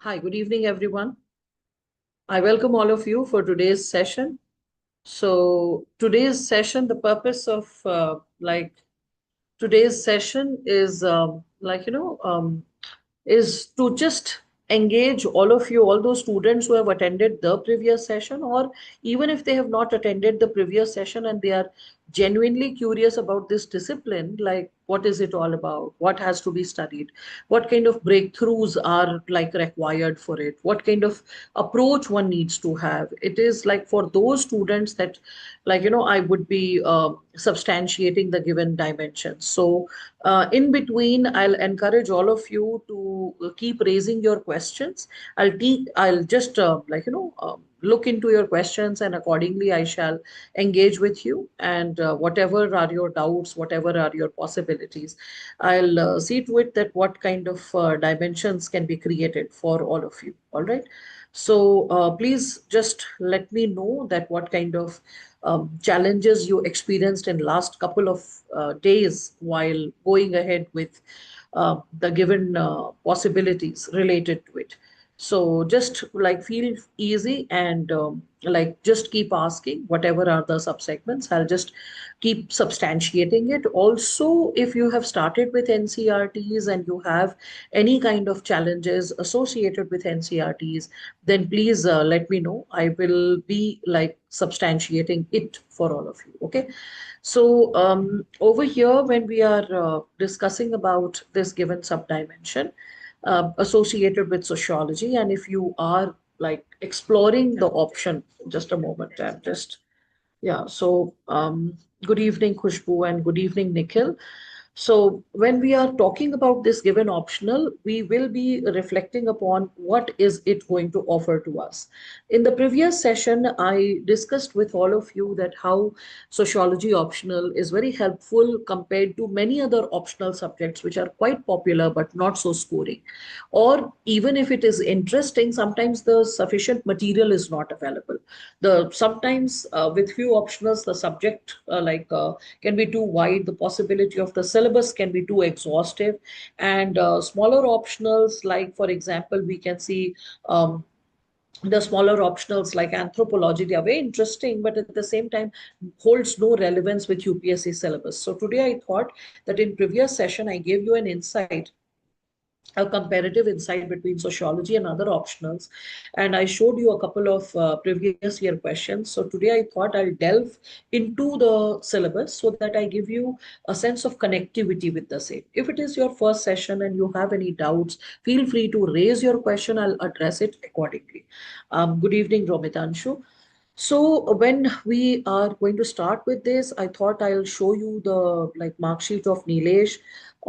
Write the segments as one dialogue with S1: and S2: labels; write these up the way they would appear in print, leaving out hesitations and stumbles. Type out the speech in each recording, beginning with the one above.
S1: Hi, good evening, everyone. I welcome all of you for today's session. So today's session, the purpose of today's session is is to just engage all of you, all those students who have attended the previous session, or even if they have not attended the previous session and they are genuinely curious about this discipline, like what is it all about, what has to be studied, what kind of breakthroughs are like required for it, what kind of approach one needs to have. It is like for those students that I would be substantiating the given dimensions. So in between, I'll encourage all of you to keep raising your questions. I'll just look into your questions, and accordingly I shall engage with you. And whatever are your doubts, whatever are your possibilities, I'll see to it that what kind of dimensions can be created for all of you. All right. So please just let me know that what kind of challenges you experienced in last couple of days while going ahead with the given possibilities related to it. So just like feel easy and like just keep asking whatever are the subsegments. I'll just keep substantiating it. Also, if you have started with NCRTs and you have any kind of challenges associated with NCRTs, then please let me know. I will be like substantiating it for all of you. Okay. So over here, when we are discussing about this given subdimension associated with sociology, and if you are like exploring the option, just a moment, I'm just, yeah. So good evening, Khushbu, and good evening, Nikhil. So when we are talking about this given optional, we will be reflecting upon what is it going to offer to us. In the previous session, I discussed with all of you that how sociology optional is very helpful compared to many other optional subjects which are quite popular but not so scoring. Or even if it is interesting, sometimes the sufficient material is not available. The sometimes with few optionals, the subject can be too wide. The possibility of the syllabus can be too exhaustive, and smaller optionals, like for example, we can see the smaller optionals like anthropology. They are very interesting, but at the same time holds no relevance with UPSC syllabus. So today I thought that in previous session I gave you an insight, a comparative insight between sociology and other optionals, and I showed you a couple of previous year questions. So today I thought I'll delve into the syllabus so that I give you a sense of connectivity with the same. If it is your first session and you have any doubts, feel free to raise your question. I'll address it accordingly. Good evening, Romitanshu. So when we are going to start with this, I thought I'll show you the like mark sheet of Nilesh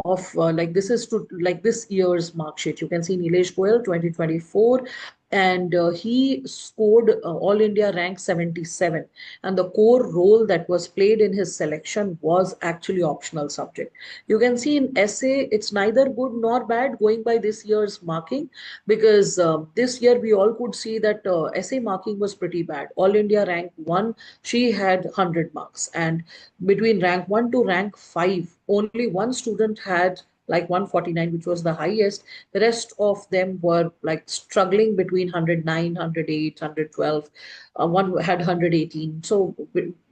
S1: of like this is to like this year's mark sheet. You can see Nilesh Goyal 2024, and he scored All India rank 77, and the core role that was played in his selection was actually optional subject. You can see in essay it's neither good nor bad going by this year's marking, because this year we all could see that essay marking was pretty bad. All India rank 1, she had 100 marks, and between rank 1 to rank 5, only one student had like 149, which was the highest. The rest of them were like struggling between 109, 108, 112. One had 118. So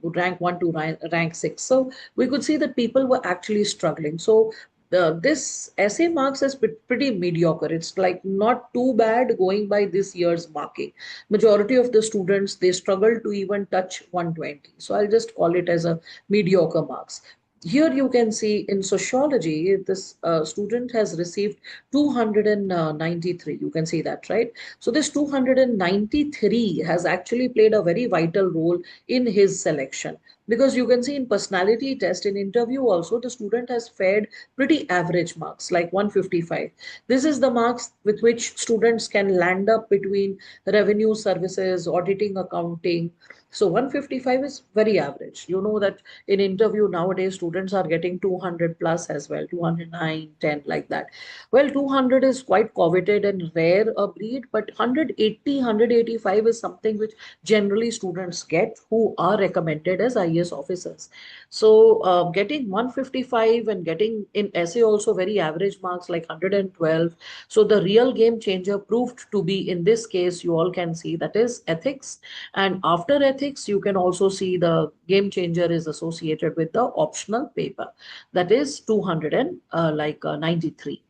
S1: rank 1 to rank 6. So we could see that people were actually struggling. So this essay marks is pretty mediocre. It's like not too bad going by this year's marking. Majority of the students, they struggle to even touch 120. So I'll just call it as a mediocre marks. Here you can see in sociology, this student has received 293. You can see that, right? So this 293 has actually played a very vital role in his selection, because you can see in personality test, in interview also, the student has fared pretty average marks like 155. This is the marks with which students can land up between revenue services, auditing, accounting. So 155 is very average. You know that in interview nowadays students are getting 200 plus as well, 209, 10, like that. Well, 200 is quite coveted and rare a breed, but 180, 185 is something which generally students get who are recommended as IAS officers. So getting 155 and getting in essay also very average marks like 112. So the real game changer proved to be in this case, you all can see, that is ethics. And after ethics, you can also see the game changer is associated with the optional paper, that is 293.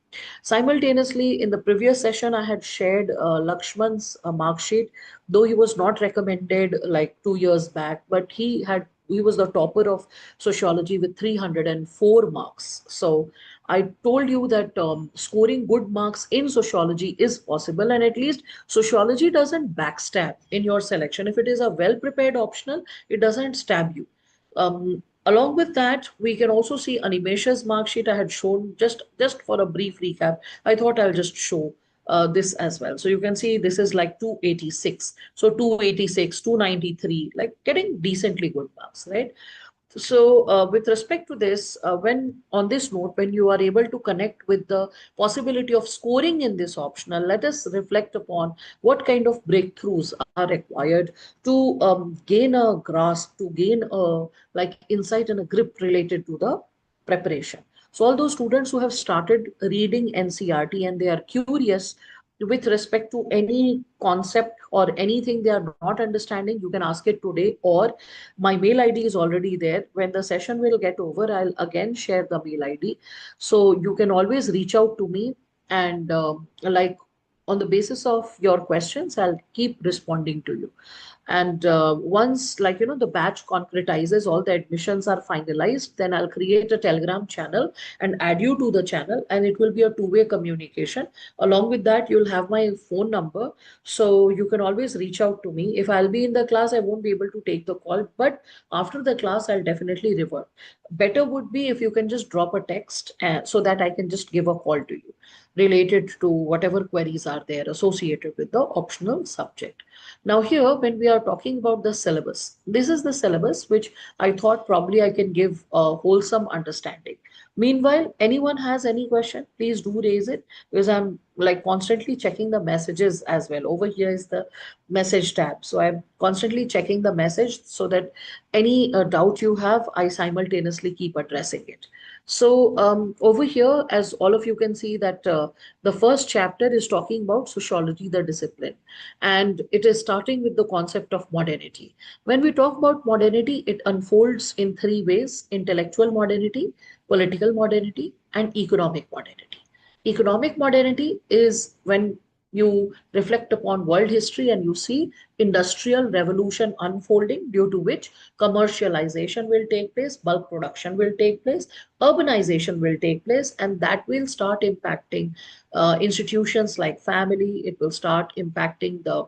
S1: Simultaneously, in the previous session, I had shared Lakshman's mark sheet, though he was not recommended like 2 years back, but he was the topper of sociology with 304 marks. So I told you that scoring good marks in sociology is possible, and at least sociology doesn't backstab in your selection. If it is a well prepared optional, it doesn't stab you. Along with that, we can also see Animesh's mark sheet I had shown just for a brief recap. I thought I'll just show this as well. So you can see this is like 286. So 286, 293, like getting decently good marks, right? So, with respect to this, when on this note, when you are able to connect with the possibility of scoring in this optional, let us reflect upon what kind of breakthroughs are required to gain a grasp, to gain a like insight and a grip related to the preparation. So, all those students who have started reading NCRT and they are curious with respect to any concept or anything they are not understanding, you can ask it today, or my mail ID is already there. When the session will get over, I'll again share the mail ID. So you can always reach out to me, and like on the basis of your questions, I'll keep responding to you. And once, like, the batch concretizes, all the admissions are finalized, then I'll create a Telegram channel and add you to the channel, and it will be a two-way communication. Along with that, you'll have my phone number. So you can always reach out to me. If I'll be in the class, I won't be able to take the call, but after the class, I'll definitely revert. Better would be if you can just drop a text so that I can just give a call to you related to whatever queries are there associated with the optional subject. Now here, when we are talking about the syllabus, this is the syllabus which I thought probably I can give a wholesome understanding. Meanwhile, anyone has any question, please do raise it, because I'm like constantly checking the messages as well. Over here is the message tab. So I'm constantly checking the message so that any doubt you have, I simultaneously keep addressing it. So over here, as all of you can see that the first chapter is talking about sociology, the discipline, and it is starting with the concept of modernity. When we talk about modernity, it unfolds in three ways: intellectual modernity, political modernity, and economic modernity. Economic modernity is when you reflect upon world history and you see industrial revolution unfolding, due to which commercialization will take place, bulk production will take place, urbanization will take place, and that will start impacting institutions like family. It will start impacting the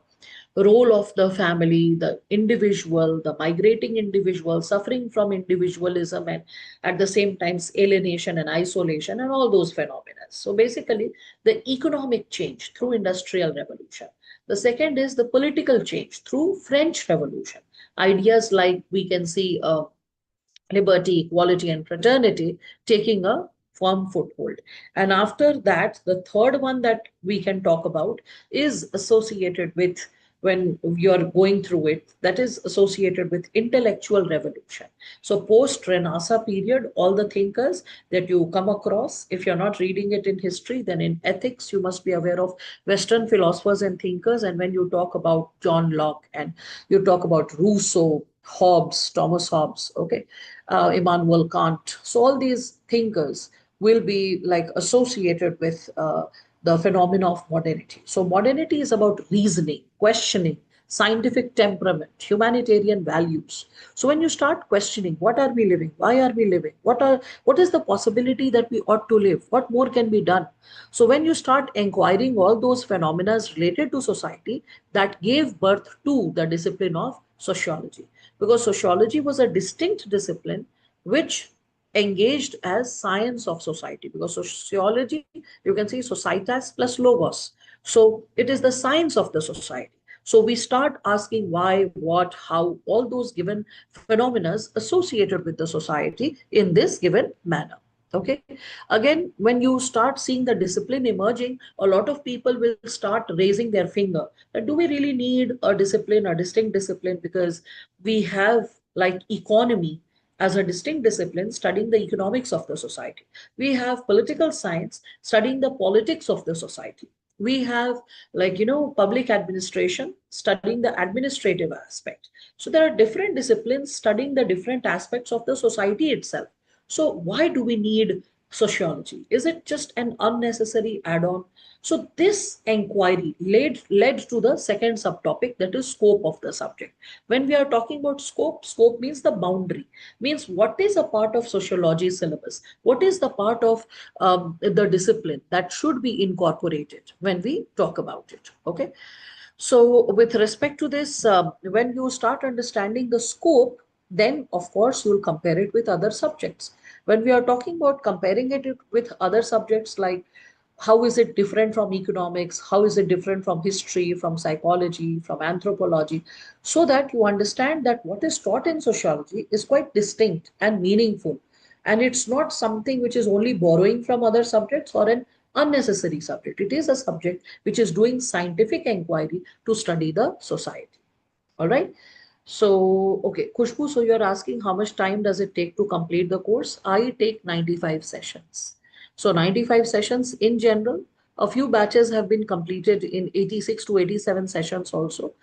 S1: role of the family, the individual, the migrating individual suffering from individualism, and at the same time alienation and isolation and all those phenomena. So basically, the economic change through industrial revolution. The second is the political change through French Revolution. Ideas like we can see liberty, equality, and fraternity taking a firm foothold. And after that, the third one that we can talk about is associated with, when you're going through it, that is associated with intellectual revolution. So post Renaissance period, all the thinkers that you come across, if you're not reading it in history, then in ethics you must be aware of Western philosophers and thinkers. And when you talk about John Locke and you talk about Rousseau, Hobbes, Thomas Hobbes, okay, Immanuel Kant. So all these thinkers will be like associated with the phenomena of modernity. So modernity is about reasoning, questioning, scientific temperament, humanitarian values. So when you start questioning, what are we living? Why are we living? What is the possibility that we ought to live? What more can be done? So when you start inquiring all those phenomena related to society, that gave birth to the discipline of sociology, because sociology was a distinct discipline which engaged as science of society, because sociology, you can see societas plus logos, so it is the science of the society. So we start asking why, what, how, all those given phenomena associated with the society in this given manner. Okay, again, when you start seeing the discipline emerging, a lot of people will start raising their finger that do we really need a discipline, a distinct discipline, because we have like economy as a distinct discipline studying the economics of the society. We have political science studying the politics of the society. We have, like, public administration studying the administrative aspect. So there are different disciplines studying the different aspects of the society itself. So why do we need sociology? Is it just an unnecessary add-on? So this inquiry led to the second subtopic, that is scope of the subject. When we are talking about scope, scope means the boundary, means what is a part of sociology syllabus, what is the part of the discipline that should be incorporated when we talk about it. Okay. So with respect to this, when you start understanding the scope, then of course you'll compare it with other subjects. When we are talking about comparing it with other subjects, like how is it different from economics, how is it different from history, from psychology, from anthropology, so that you understand that what is taught in sociology is quite distinct and meaningful, and it's not something which is only borrowing from other subjects or an unnecessary subject. It is a subject which is doing scientific inquiry to study the society. All right. So, okay, Kushbu, so you're asking how much time does it take to complete the course? I take 95 sessions. So 95 sessions in general. A few batches have been completed in 86 to 87 sessions also,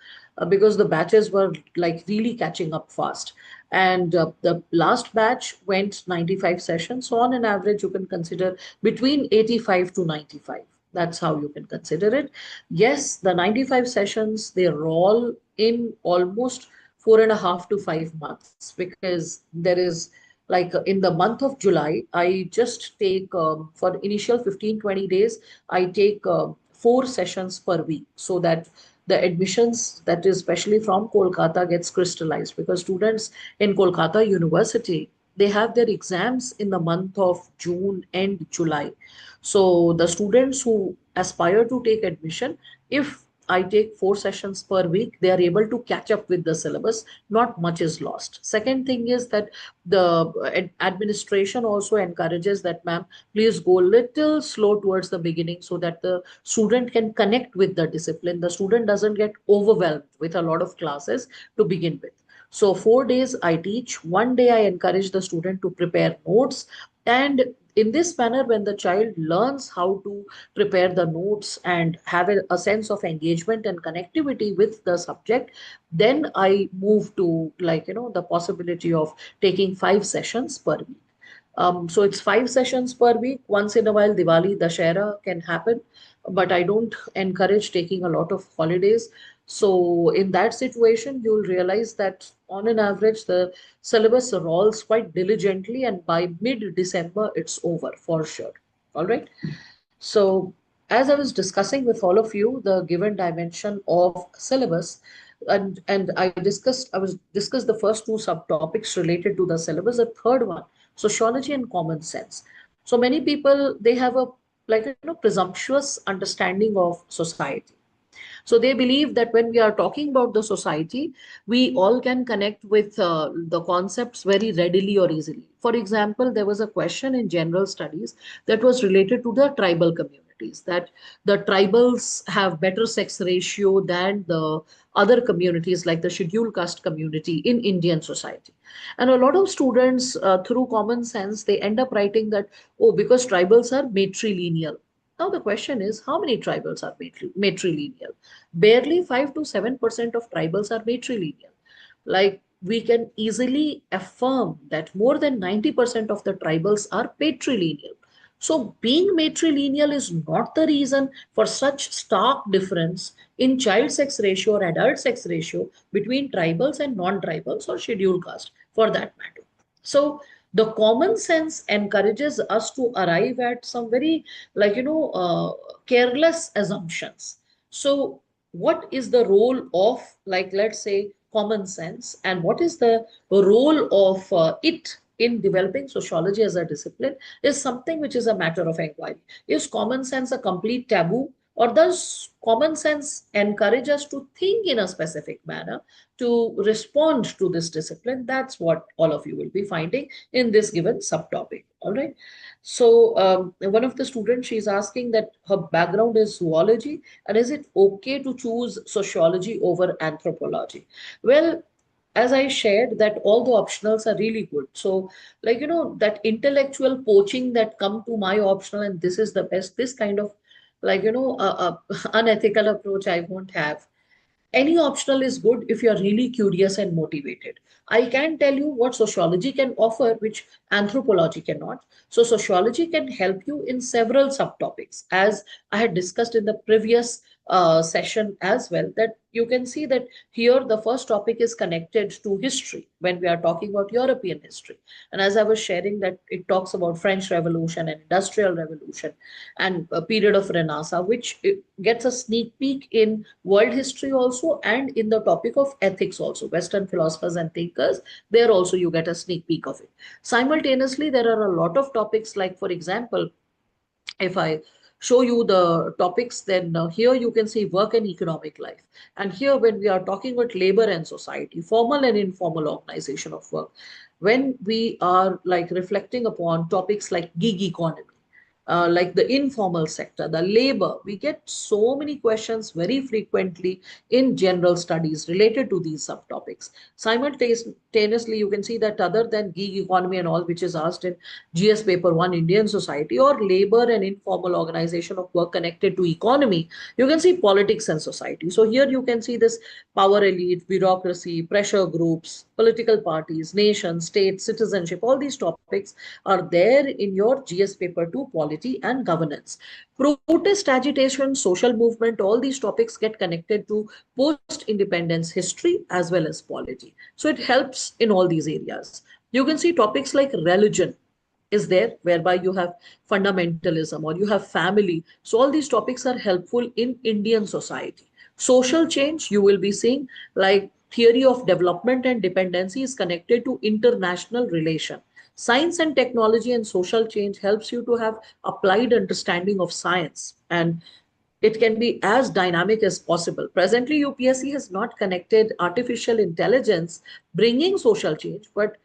S1: because the batches were like really catching up fast. And the last batch went 95 sessions. So on an average, you can consider between 85 to 95. That's how you can consider it. Yes, the 95 sessions, they roll in almost 4.5 to 5 months, because there is, like, in the month of July, I just take, for initial 15, 20 days, I take 4 sessions per week, so that the admissions, that is especially from Kolkata, gets crystallized, because students in Kolkata University, they have their exams in the month of June and July. So the students who aspire to take admission, if I take 4 sessions per week, they are able to catch up with the syllabus. Not much is lost. Second thing is that the administration also encourages that, ma'am, please go little slow towards the beginning, so that the student can connect with the discipline. The student doesn't get overwhelmed with a lot of classes to begin with. So 4 days I teach. One day I encourage the student to prepare notes. And in this manner, when the child learns how to prepare the notes and have a sense of engagement and connectivity with the subject, then I move to, like, the possibility of taking 5 sessions per week. So it's 5 sessions per week. Once in a while, Diwali, Dashera can happen, but I don't encourage taking a lot of holidays. So in that situation, you'll realize that on an average, the syllabus rolls quite diligently, and by mid-December, it's over for sure. All right. So as I was discussing with all of you, the given dimension of syllabus, and I was discussed the first two subtopics related to the syllabus. The third one, sociology and common sense. So many people, they have a, like, presumptuous understanding of society. So they believe that when we are talking about the society, we all can connect with the concepts very readily or easily. For example, there was a question in general studies that was related to the tribal communities, that the tribals have better sex ratio than the other communities, like the scheduled caste community in Indian society. And a lot of students, through common sense, they end up writing that, oh, because tribals are matrilineal. Now the question is, how many tribals are matrilineal? Barely 5 to 7% of tribals are matrilineal. Like, we can easily affirm that more than 90% of the tribals are patrilineal. So being matrilineal is not the reason for such stark difference in child sex ratio or adult sex ratio between tribals and non-tribals or scheduled caste for that matter. So the common sense encourages us to arrive at some very, like, careless assumptions. So what is the role of, like, let's say, common sense, and what is the role of it in developing sociology as a discipline, is something which is a matter of inquiry. Is common sense a complete taboo, or does common sense encourage us to think in a specific manner to respond to this discipline? That's what all of you will be finding in this given subtopic. All right. So one of the students, she's asking that her background is zoology, and is it okay to choose sociology over anthropology? Well, as I shared, that all the optionals are really good. So, like, that intellectual poaching that come to my optional and this is the best, this kind of, like, unethical approach I won't have. Any optional is good if you're really curious and motivated. I can tell you what sociology can offer, which anthropology cannot. So, sociology can help you in several subtopics, as I had discussed in the previous session as well. That you can see that here the first topic is connected to history when we are talking about European history. And as I was sharing, that it talks about French Revolution and Industrial Revolution and a period of Renaissance, which it gets a sneak peek in world history also and in the topic of ethics also. Western philosophers and thinkers, there also you get a sneak peek of it. Simultaneously, there are a lot of topics, like, for example, if I show you the topics, then here you can see work and economic life. And here, when we are talking about labor and society, formal and informal organization of work, when we are like reflecting upon topics like gig economy, like the informal sector, the labor, we get so many questions very frequently in general studies related to these subtopics. Simultaneously, you can see that other than gig economy and all, which is asked in GS paper 1 Indian society, or labor and informal organization of work connected to economy, you can see politics and society. So here you can see this power elite, bureaucracy, pressure groups, political parties, nations, states, citizenship, all these topics are there in your GS paper 2 polity and governance. Protest, agitation, social movement, all these topics get connected to post independence history as well as polity. So it helps in all these areas. You can see topics like religion is there, whereby you have fundamentalism or you have family. So all these topics are helpful in Indian society. Social change, you will be seeing, like theory of development and dependency is connected to international relation. Science and technology and social change helps you to have applied understanding of science, and it can be as dynamic as possible. Presently, UPSC has not connected artificial intelligence bringing social change, but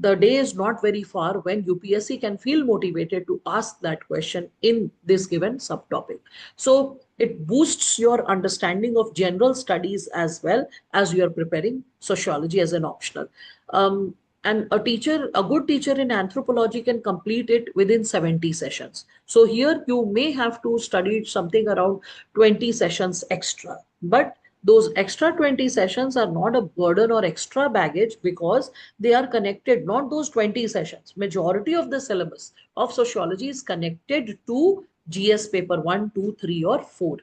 S1: the day is not very far when UPSC can feel motivated to ask that question in this given subtopic. So it boosts your understanding of general studies as well as you are preparing sociology as an optional. And a good teacher in anthropology can complete it within 70 sessions. So here you may have to study something around 20 sessions extra, but those extra 20 sessions are not a burden or extra baggage, because they are connected, not those 20 sessions. Majority of the syllabus of sociology is connected to GS paper 1, 2, 3, or 4,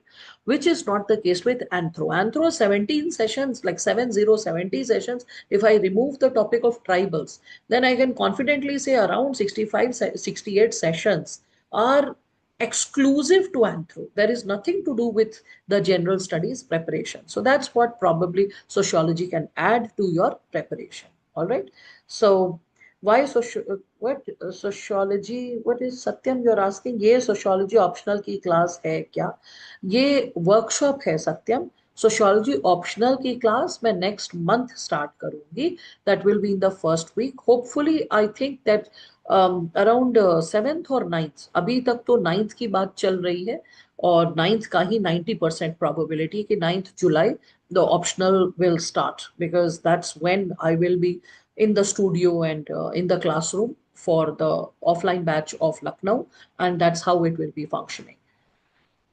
S1: which is not the case with Anthro. Anthro 17 sessions, like 70 sessions. If I remove the topic of tribals, then I can confidently say around 65, 68 sessions are exclusive to Anthro. There is nothing to do with the general studies preparation. So that's what probably sociology can add to your preparation. All right. So why what sociology? What is Satyam? You're asking. ये sociology optional की class है क्या? ये workshop है Satyam. Sociology optional की class मैं next month start करूँगी. That will be in the first week. Hopefully, I think that around 7th और 9th, अभी तक तो 9th की बात चल रही है, और 9th का ही 90% probability कि 9th July the optional will start, because that's when I will be in the studio and in the classroom for the offline batch of Lucknow, and that's how it will be functioning.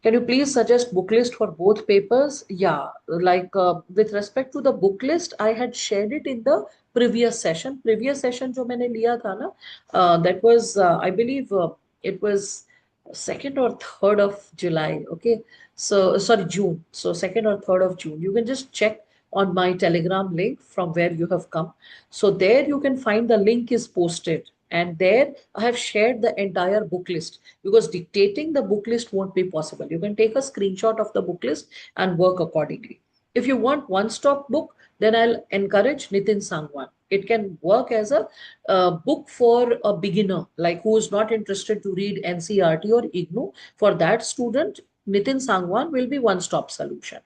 S1: Can you please suggest book list for both papers? Yeah, like with respect to the book list, I had shared it in the previous session. Previous session जो मैंने लिया था ना, that was I believe it was 2nd or 3rd of July. Okay, so sorry, June. So 2nd or 3rd of June. You can just check on my Telegram link from where you have come. So there you can find the link is posted, and there I have shared the entire book list, because dictating the book list won't be possible. You can take a screenshot of the book list and work accordingly. If you want one stop book, then I'll encourage Nitin Sangwan. It can work as a book for a beginner, like who is not interested to read NCRT or IGNU. For that student, Nitin Sangwan will be one stop solution.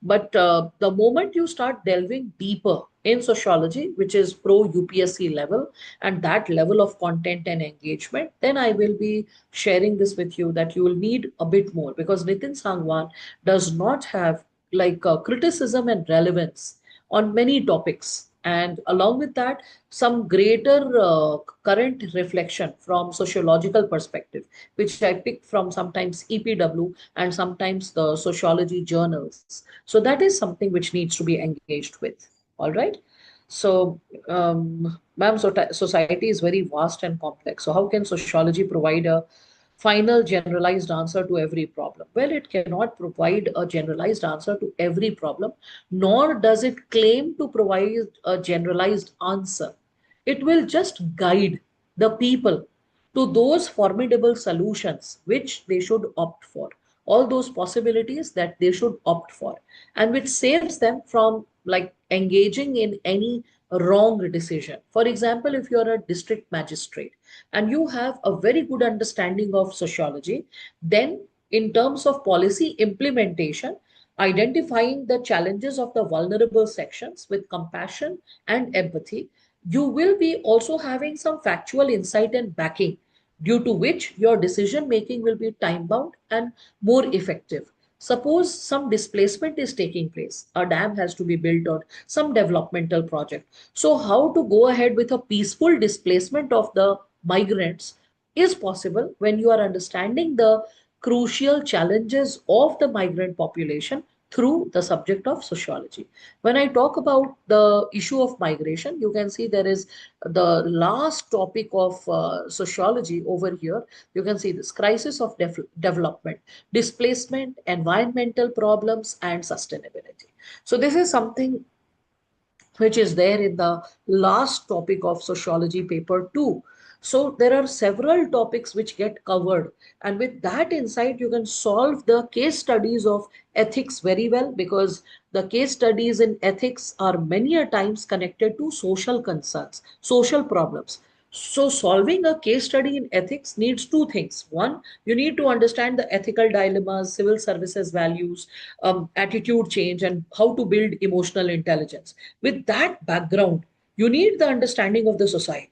S1: But the moment you start delving deeper in sociology, which is pro UPSC level, and that level of content and engagement, then I will be sharing this with you, that you will need a bit more, because Nitin Sangwan does not have like criticism and relevance on many topics And along with that, some greater current reflection from sociological perspective, which I pick from sometimes EPW and sometimes the sociology journals. So that is something which needs to be engaged with. All right. So, ma'am, so society is very vast and complex. So how can sociology provide a final generalized answer to every problem? Well, it cannot provide a generalized answer to every problem, nor does it claim to provide a generalized answer. It will just guide the people to those formidable solutions which they should opt for, all those possibilities that they should opt for, and which saves them from like engaging in any wrong decision. For example, if you're a district magistrate and you have a very good understanding of sociology, then in terms of policy implementation, identifying the challenges of the vulnerable sections with compassion and empathy, you will be also having some factual insight and backing, due to which your decision making will be time bound and more effective. Suppose some displacement is taking place, a dam has to be built or some developmental project. So, how to go ahead with a peaceful displacement of the migrants is possible when you are understanding the crucial challenges of the migrant population through the subject of sociology. When I talk about the issue of migration, you can see there is the last topic of sociology over here. You can see this crisis of development, displacement, environmental problems, and sustainability. So, this is something which is there in the last topic of sociology paper 2. So there are several topics which get covered, and with that insight you can solve the case studies of ethics very well, because the case studies in ethics are many a times connected to social concerns, social problems. So, solving a case study in ethics needs two things. One, you need to understand the ethical dilemmas, civil services values, attitude change, and how to build emotional intelligence. With that background, you need the understanding of the society,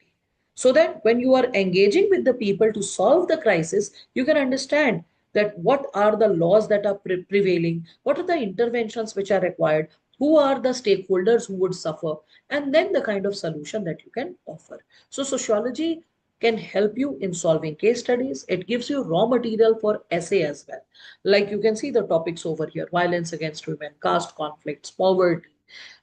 S1: so that when you are engaging with the people to solve the crisis, you can understand that what are the laws that are prevailing, what are the interventions which are required, who are the stakeholders who would suffer, and then the kind of solution that you can offer. So sociology can help you in solving case studies. It gives you raw material for essay as well. Like you can see the topics over here: violence against women, caste conflicts, poverty,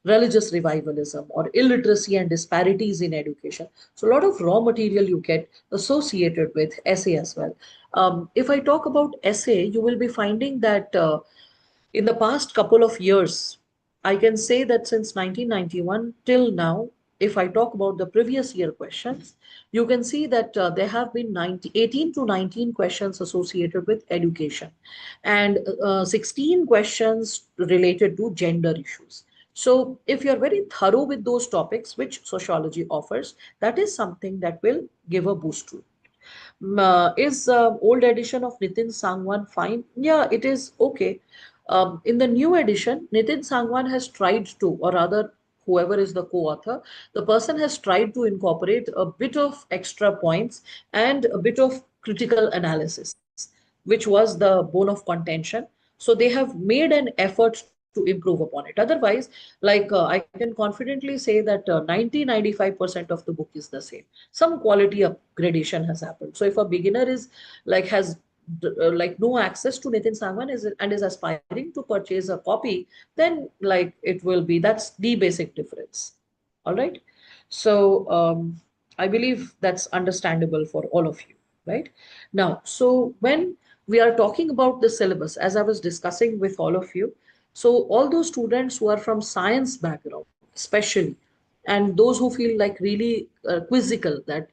S1: religious revivalism, or illiteracy and disparities in education. So, a lot of raw material you get associated with essay as well. If I talk about essay, you will be finding that in the past couple of years, I can say that since 1991 till now, if I talk about the previous year questions, you can see that there have been 18 to 19 questions associated with education, and 16 questions related to gender issues. So, if you're very thorough with those topics which sociology offers, that is something that will give a boost to. Is old edition of Nitin Sangwan fine? Yeah, it is okay. In the new edition, Nitin Sangwan has tried to, or rather, whoever is the co-author, the person has tried to incorporate a bit of extra points and a bit of critical analysis, which was the bone of contention. So they have made an effort to improve upon it. Otherwise, like I can confidently say that 90-95% of the book is the same. Some quality upgradation has happened. So if a beginner is like has like no access to Nitin Sangwan and is aspiring to purchase a copy, then like it will be, that's the basic difference. All right. So I believe that's understandable for all of you, right? Now, so when we are talking about the syllabus, as I was discussing with all of you, so all those students who are from science background, especially, and those who feel like really quizzical, that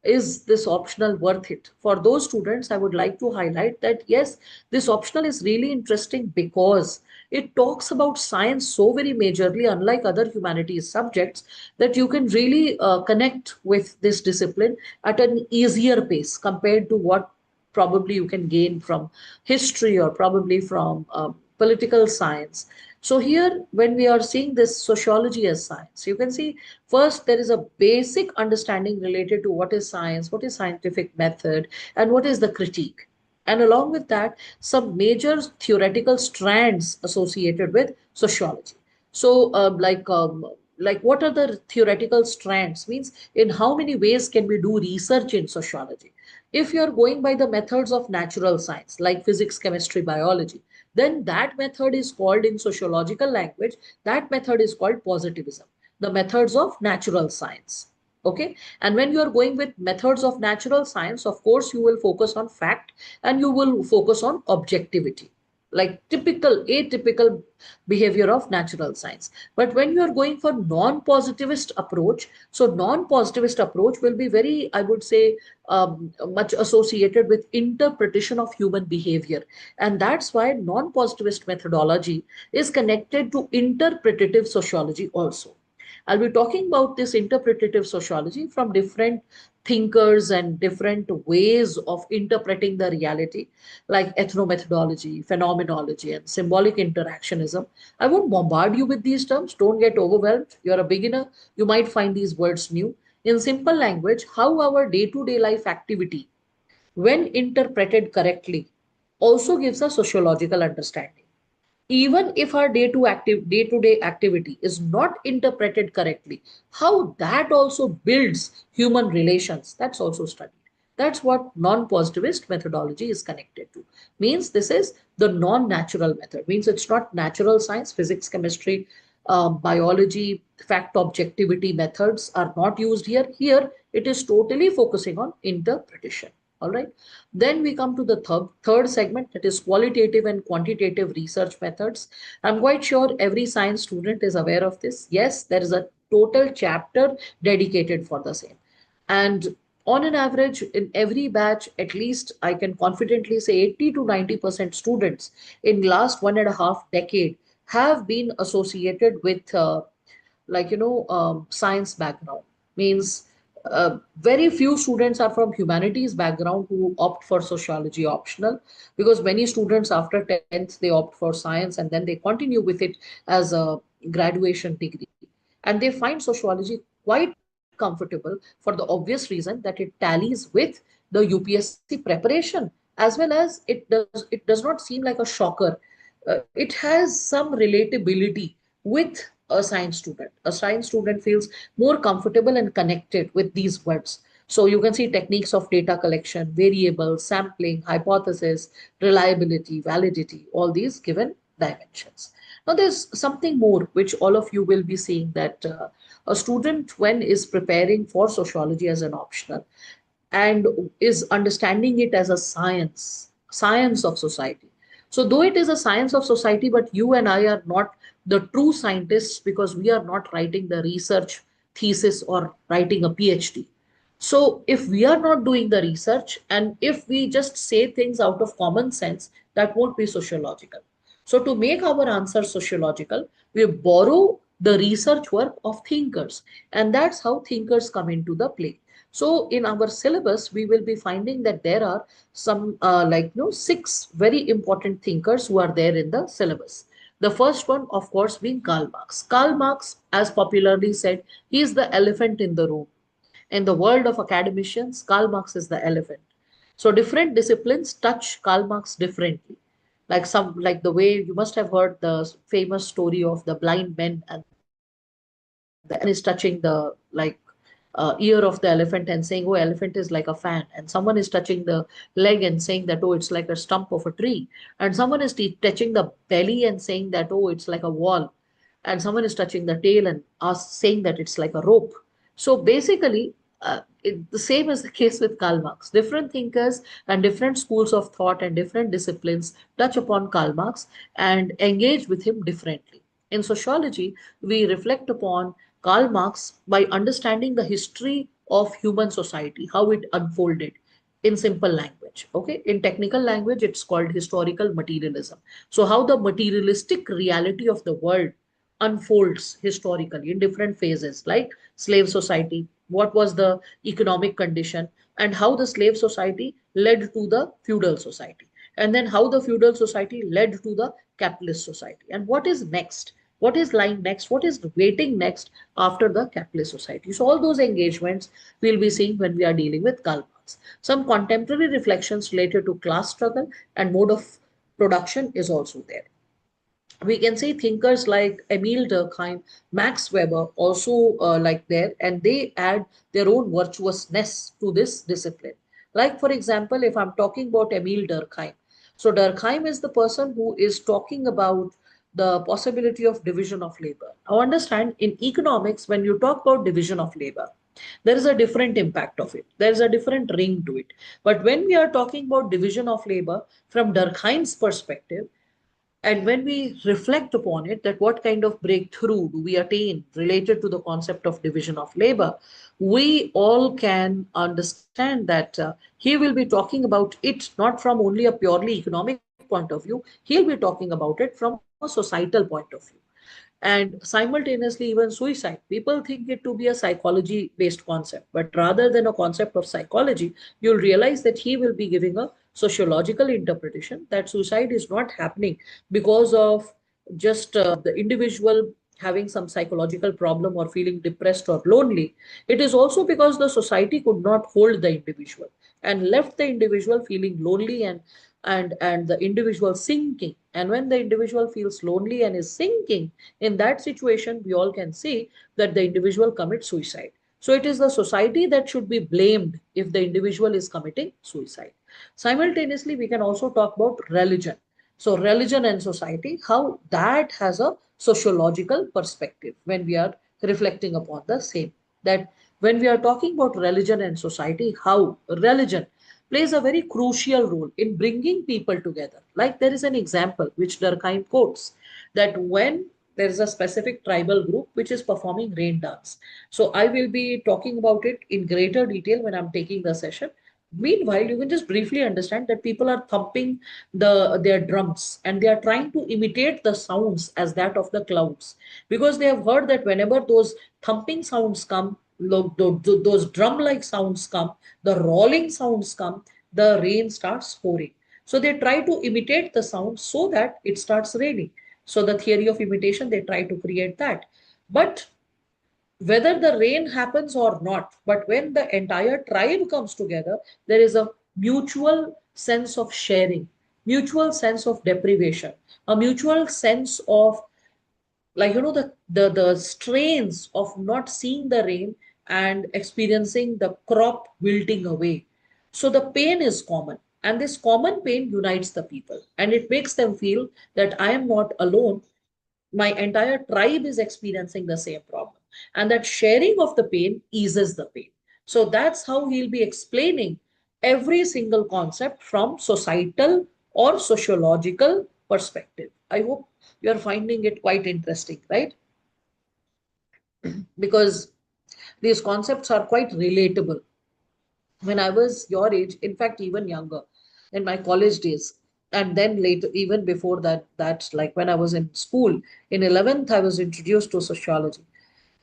S1: is this optional worth it? For those students, I would like to highlight that yes, this optional is really interesting because it talks about science so very majorly, unlike other humanities subjects, that you can really connect with this discipline at an easier pace compared to what probably you can gain from history or probably from political science. So here, when we are seeing this sociology as science, you can see first there is a basic understanding related to what is science, what is scientific method, and what is the critique. And along with that, some major theoretical strands associated with sociology. So, like what are the theoretical strands, means in how many ways can we do research in sociology. If you're going by the methods of natural science like physics, chemistry, biology, then that method is called, in sociological language, that method is called positivism, the methods of natural science. Okay, and when you are going with methods of natural science, of course you will focus on fact and you will focus on objectivity, like typical atypical behavior of natural science. But when you are going for non-positivist approach, so non-positivist approach will be very, I would say, much associated with interpretation of human behavior, and that's why non-positivist methodology is connected to interpretative sociology also. I'll be talking about this interpretative sociology from different thinkers and different ways of interpreting the reality, like ethnomethodology, phenomenology, and symbolic interactionism. I won't bombard you with these terms. Don't get overwhelmed. You're a beginner. You might find these words new. In simple language, how our day to day life activity, when interpreted correctly, also gives a sociological understanding. Even if our day-to-day activity is not interpreted correctly, how that also builds human relations, that's also studied. That's what non-positivist methodology is connected to. Means this is the non-natural method. Means it's not natural science, physics, chemistry, biology, fact objectivity methods are not used here. Here it is totally focusing on interpretation. All right. Then we come to the third segment, that is qualitative and quantitative research methods. I'm quite sure every science student is aware of this. Yes, there is a total chapter dedicated for the same. And on an average, in every batch, at least I can confidently say 80 to 90% students in last 1.5 decade have been associated with science background. Means very few students are from humanities background who opt for sociology optional, because many students after 10th they opt for science and then they continue with it as a graduation degree, and they find sociology quite comfortable for the obvious reason that it tallies with the UPSC preparation, as well as it does not seem like a shocker. It has some relatability with a science student. A science student feels more comfortable and connected with these words. So you can see techniques of data collection, variables, sampling, hypothesis, reliability, validity, all these given dimensions. Now there's something more which all of you will be seeing, that a student when is preparing for sociology as an optional and is understanding it as a science of society. So though it is a science of society, but you and I are not the true scientists, because we are not writing the research thesis or writing a PhD. So if we are not doing the research and if we just say things out of common sense, that won't be sociological. So to make our answer sociological, we borrow the research work of thinkers, and that's how thinkers come into the play. So in our syllabus, we will be finding that there are some 6 very important thinkers who are there in the syllabus. The first one, of course, being Karl Marx. Karl Marx, as popularly said, he is the elephant in the room. In the world of academicians, Karl Marx is the elephant. So different disciplines touch Karl Marx differently. Like the way you must have heard the famous story of the blind men, and the elephant is touching the ear of the elephant and saying, "Oh, elephant is like a fan," and someone is touching the leg and saying that, "Oh, it's like a stump of a tree," and someone is touching the belly and saying that, "Oh, it's like a wall," and someone is touching the tail and saying that it's like a rope. So basically, the same is the case with Karl Marx. Different thinkers and different schools of thought and different disciplines touch upon Karl Marx and engage with him differently. In sociology, we reflect upon Karl Marx by understanding the history of human society, how it unfolded in simple language. Okay, in technical language, it's called historical materialism. So, how the materialistic reality of the world unfolds historically in different phases, like slave society, what was the economic condition, and how the slave society led to the feudal society, and then how the feudal society led to the capitalist society, and what is next, what is lying next, what is waiting next after the capitalist society. So all those engagements we'll be seeing when we are dealing with Karl Marx. Some contemporary reflections related to class struggle and mode of production is also there. We can say thinkers like Emile Durkheim, Max Weber also like there, and they add their own virtuousness to this discipline. Like for example, if I'm talking about Emile Durkheim, so Durkheim is the person who is talking about the possibility of division of labor. Now understand in economics, when you talk about division of labor, there is a different impact of it. There is a different ring to it. But when we are talking about division of labor from Durkheim's perspective, and when we reflect upon it, that what kind of breakthrough do we attain related to the concept of division of labor, we all can understand that he will be talking about it not from only a purely economic point of view, he'll be talking about it from a societal point of view. And simultaneously, even suicide, people think it to be a psychology based concept, but rather than a concept of psychology, you'll realize that he will be giving a sociological interpretation that suicide is not happening because of just the individual having some psychological problem or feeling depressed or lonely. It is also because the society could not hold the individual and left the individual feeling lonely and the individual sinking. And when the individual feels lonely and is sinking, in that situation we all can see that the individual commits suicide. So it is the society that should be blamed if the individual is committing suicide. Simultaneously, we can also talk about religion. So religion and society, how that has a sociological perspective when we are reflecting upon the same. That when we are talking about religion and society, how religion plays a very crucial role in bringing people together. Like there is an example which Durkheim quotes, that when there is a specific tribal group which is performing rain dance. So I will be talking about it in greater detail when I'm taking the session. Meanwhile, you can just briefly understand that people are thumping their drums and they are trying to imitate the sounds as that of the clouds, because they have heard that whenever those thumping sounds come, those drum-like sounds come, the rolling sounds come, the rain starts pouring. So they try to imitate the sound so that it starts raining. So the theory of imitation, they try to create that. But whether the rain happens or not, but when the entire tribe comes together, there is a mutual sense of sharing, mutual sense of deprivation, a mutual sense of, like, the strains of not seeing the rain and experiencing the crop wilting away. So the pain is common, and this common pain unites the people and it makes them feel that I am not alone, my entire tribe is experiencing the same problem, and that sharing of the pain eases the pain. So that's how he'll be explaining every single concept from societal or sociological perspective. I hope you're finding it quite interesting, right? Because these concepts are quite relatable. When I was your age, in fact, even younger, in my college days, and then later, even before that, that's like when I was in school, in 11th, I was introduced to sociology.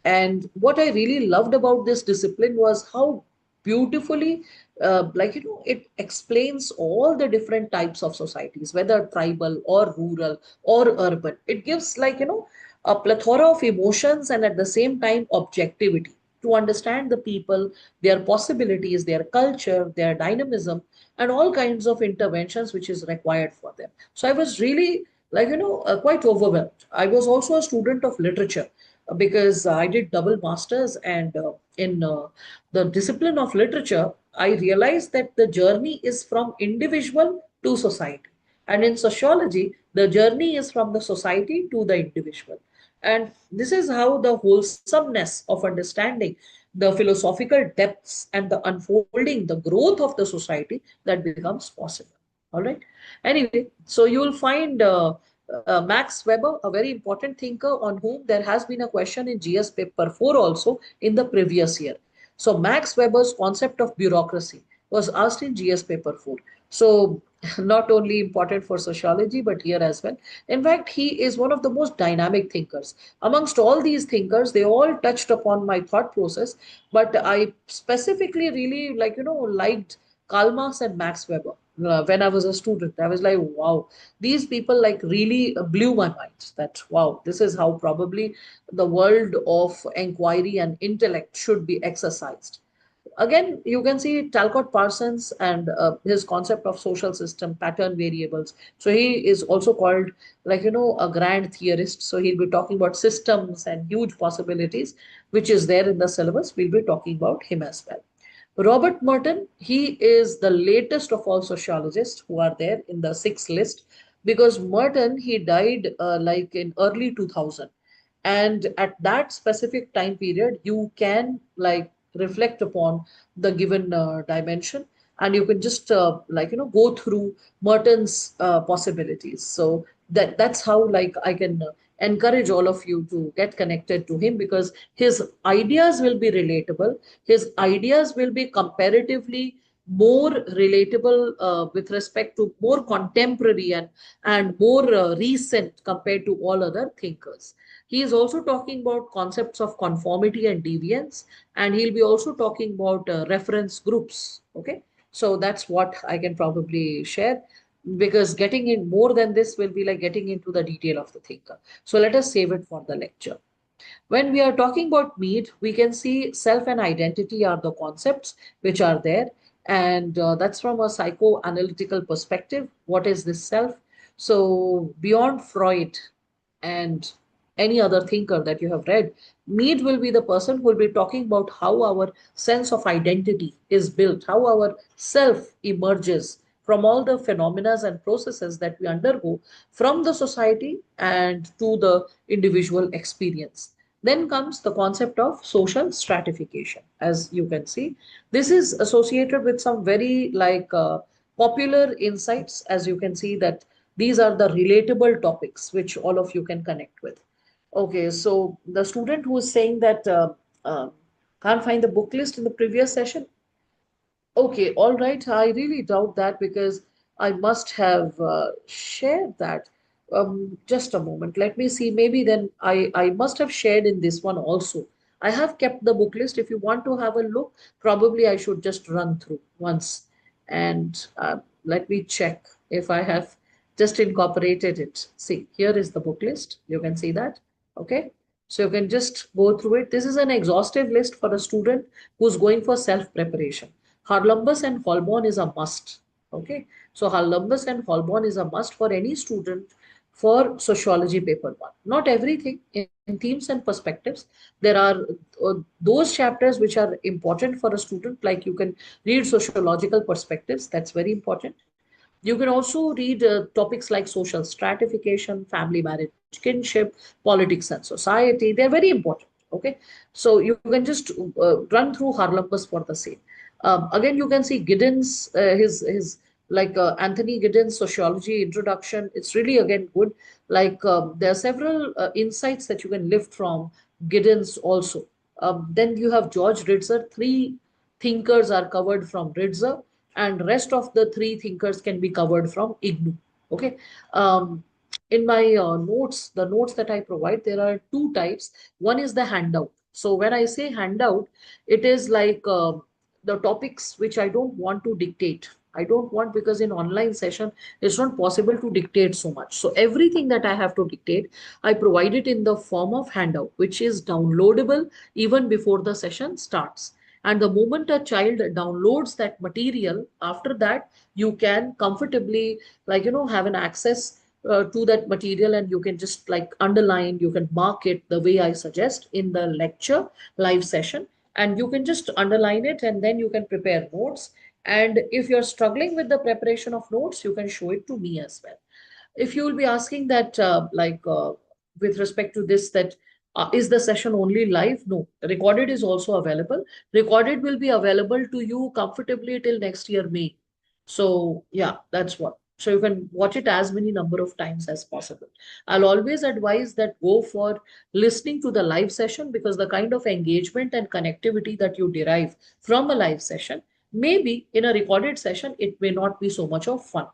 S1: And what I really loved about this discipline was how beautifully, it explains all the different types of societies, whether tribal or rural or urban. It gives, a plethora of emotions and at the same time objectivity to understand the people, their possibilities, their culture, their dynamism, and all kinds of interventions which is required for them. So I was really, quite overwhelmed. I was also a student of literature because I did double masters, and in the discipline of literature, I realized that the journey is from individual to society, and in sociology, the journey is from the society to the individual. And this is how the wholesomeness of understanding, the philosophical depths, and the unfolding, the growth of the society that becomes possible. All right. Anyway, so you will find Max Weber, a very important thinker on whom there has been a question in GS paper 4 also in the previous year. So Max Weber's concept of bureaucracy was asked in GS paper 4. So not only important for sociology, but here as well. In fact, he is one of the most dynamic thinkers. Amongst all these thinkers, they all touched upon my thought process, but I specifically really liked Karl Marx and Max Weber. When I was a student, I was like, wow, these people like really blew my mind. That wow, this is how probably the world of inquiry and intellect should be exercised. Again, you can see Talcott Parsons and his concept of social system pattern variables. So he is also called, like, a grand theorist. So he'll be talking about systems and huge possibilities, which is there in the syllabus. We'll be talking about him as well. Robert Merton, he is the latest of all sociologists who are there in the sixth list, because Merton, he died like in early 2000. And at that specific time period, you can like reflect upon the given dimension, and you can just go through Merton's possibilities. So that's how like I can encourage all of you to get connected to him, because his ideas will be relatable, his ideas will be comparatively more relatable with respect to more contemporary and more recent compared to all other thinkers. He is also talking about concepts of conformity and deviance, and he'll be also talking about reference groups. Okay, so that's what I can probably share, because getting in more than this will be like getting into the detail of the thinker. So let us save it for the lecture. When we are talking about Mead, we can see self and identity are the concepts which are there. And that's from a psychoanalytical perspective. What is this self? So, beyond Freud and any other thinker that you have read, Mead will be the person who will be talking about how our sense of identity is built, how our self emerges from all the phenomena and processes that we undergo from the society and to the individual experience. Then comes the concept of social stratification. As you can see, this is associated with some very popular insights. As you can see that these are the relatable topics which all of you can connect with. Okay, so the student who is saying that uh, can't find the book list in the previous session. Okay, all right. I really doubt that, because I must have shared that. Just a moment. Let me see. Maybe then I must have shared in this one also. I have kept the book list. If you want to have a look, probably I should just run through once. And let me check if I have just incorporated it. See, here is the book list. You can see that. Okay. So you can just go through it. This is an exhaustive list for a student who's going for self-preparation. Harlumbus and Holborn is a must. Okay, so Harlumbus and Holborn is a must for any student for sociology paper one. Not everything in themes and perspectives. There are those chapters which are important for a student, like you can read sociological perspectives, that's very important. You can also read topics like social stratification, family, marriage, kinship, politics, and society. They're very important. Okay, so you can just run through Harlumbus for the same. Again, you can see Giddens, his Anthony Giddens sociology introduction. It's really again good. There are several insights that you can lift from Giddens also. Then you have George Ritzer. Three thinkers are covered from Ritzer, and rest of the three thinkers can be covered from IGNU. Okay. In my notes, the notes that I provide, there are two types. One is the handout. So when I say handout, it is the topics which I don't want to dictate. I don't want, because in online session, it's not possible to dictate so much. So everything that I have to dictate, I provide it in the form of handout, which is downloadable even before the session starts. And the moment a child downloads that material, after that, you can comfortably, have an access to that material, and you can just like underline, you can mark it the way I suggest in the lecture live session, and you can just underline it, and then you can prepare notes. And if you're struggling with the preparation of notes, you can show it to me as well. If you will be asking that with respect to this, that is the session only live? No, recorded is also available. Recorded will be available to you comfortably till next year May. So yeah, that's what. So you can watch it as many number of times as possible. I'll always advise that go for listening to the live session, because the kind of engagement and connectivity that you derive from a live session, maybe in a recorded session, it may not be so much of fun.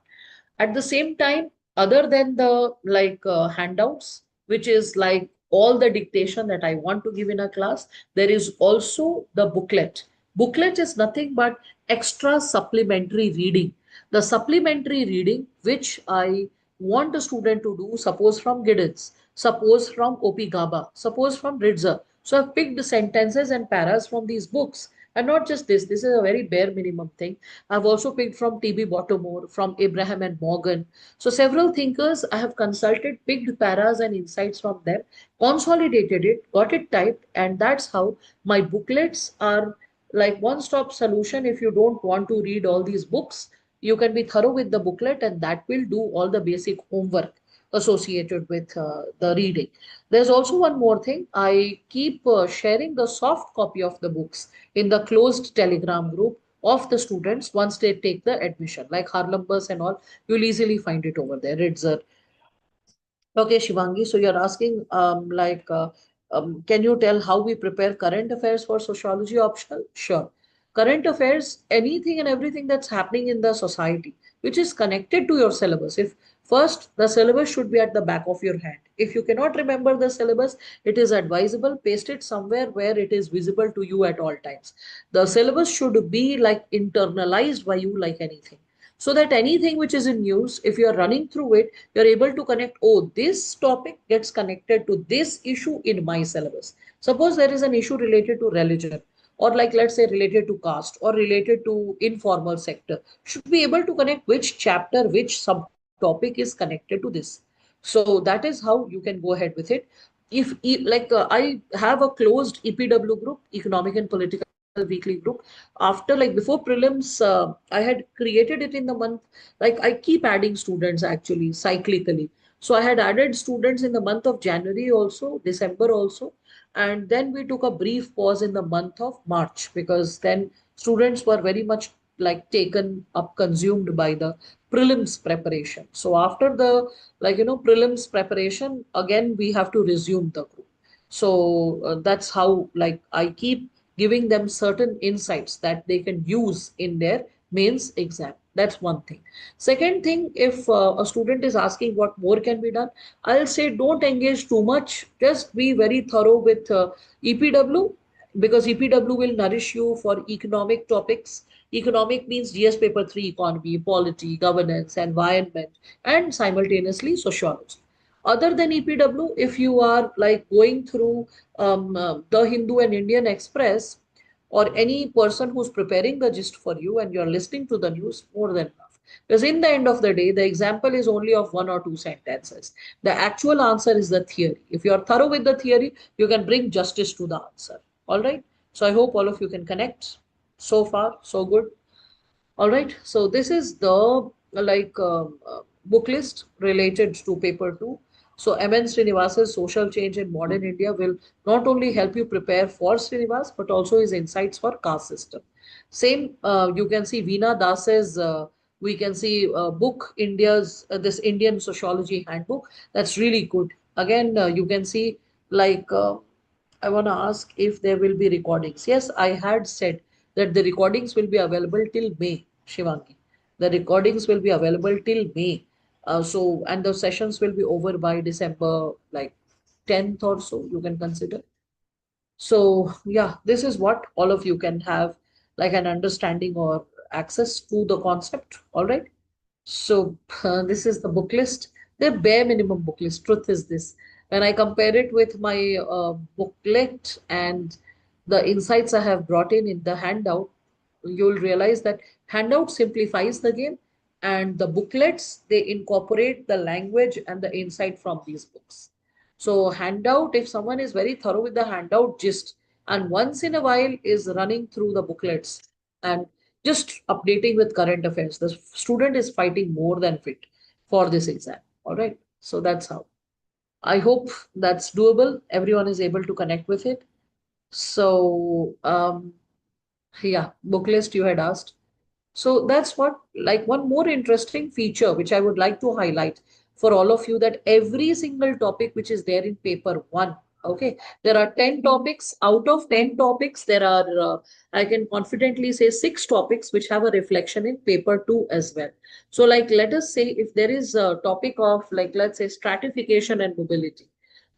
S1: At the same time, other than the handouts, which is like all the dictation that I want to give in a class, there is also the booklet. Booklet is nothing but extra supplementary reading. The supplementary reading which I want a student to do, suppose from Giddens, suppose from OP Gaba, suppose from Ritzer, So I've picked sentences and paras from these books. And not just this is a very bare minimum thing. I've also picked from T.B. Baltimore, from Abraham and Morgan. So several thinkers I have consulted, picked paras and insights from them, consolidated it, got it typed, and that's how my booklets are like one-stop solution. If you don't want to read all these books, you can be thorough with the booklet, and that will do all the basic homework associated with the reading. There's also one more thing. I keep sharing the soft copy of the books in the closed Telegram group of the students once they take the admission, like Harlem Bus and all. You'll easily find it over there. It's Okay, Shivangi. So you're asking, can you tell how we prepare current affairs for sociology optional? Sure. Current affairs, anything and everything that's happening in the society, which is connected to your syllabus. If first, the syllabus should be at the back of your hand. If you cannot remember the syllabus, it is advisable paste it somewhere where it is visible to you at all times. The syllabus should be like internalized by you like anything, so that anything which is in news, if you're running through it, you're able to connect, oh, this topic gets connected to this issue in my syllabus. Suppose there is an issue related to religion, or like let's say related to caste or related to informal sector, should be able to connect which chapter, which subtopic is connected to this. So that is how you can go ahead with it. If I have a closed EPW group, economic and political weekly group. After, like before prelims, I had created it in the month, like I keep adding students actually cyclically. So I had added students in the month of January also, December also, and then we took a brief pause in the month of March, because then students were very much like taken up, consumed by the prelims preparation. So after the prelims preparation, again we have to resume the group. So that's how, like, I keep giving them certain insights that they can use in their mains exam. That's one thing. Second thing, if a student is asking what more can be done, I'll say don't engage too much. Just be very thorough with EPW, because EPW will nourish you for economic topics. Economic means GS paper 3 economy, polity, governance, environment, and simultaneously sociology. Other than EPW, if you are like going through the Hindu and Indian Express, or any person who's preparing the gist for you and you're listening to the news, more than enough. Because in the end of the day, the example is only of one or two sentences. The actual answer is the theory. If you're thorough with the theory, you can bring justice to the answer. All right. So I hope all of you can connect. So far, so good. All right, so this is the book list related to paper two. So MN Srinivasa's Social Change in Modern India will not only help you prepare for Srinivas, but also his insights for caste system. Same, you can see Veena Das's, we can see book India's, this Indian Sociology Handbook. That's really good. Again, you can see like, I want to ask if there will be recordings. Yes, I had said that the recordings will be available till May, Shivangi. The recordings will be available till May. And the sessions will be over by December, like 10th or so, you can consider. So, yeah, this is what all of you can have, like an understanding or access to the concept. All right. So this is the book list, the bare minimum book list. Truth is this: when I compare it with my booklet and the insights I have brought in the handout, you'll realize that handout simplifies the game, and the booklets, they incorporate the language and the insight from these books. So handout, if someone is very thorough with the handout gist and once in a while is running through the booklets and just updating with current affairs, the student is fighting more than fit for this exam. All right. So that's how. I hope that's doable. Everyone is able to connect with it. So, yeah, book list you had asked. So that's what, like one more interesting feature which I would like to highlight for all of you, that every single topic which is there in paper one, okay, there are 10 topics. Out of 10 topics, there are, I can confidently say, 6 topics which have a reflection in paper two as well. So like, let us say if there is a topic of like, let's say stratification and mobility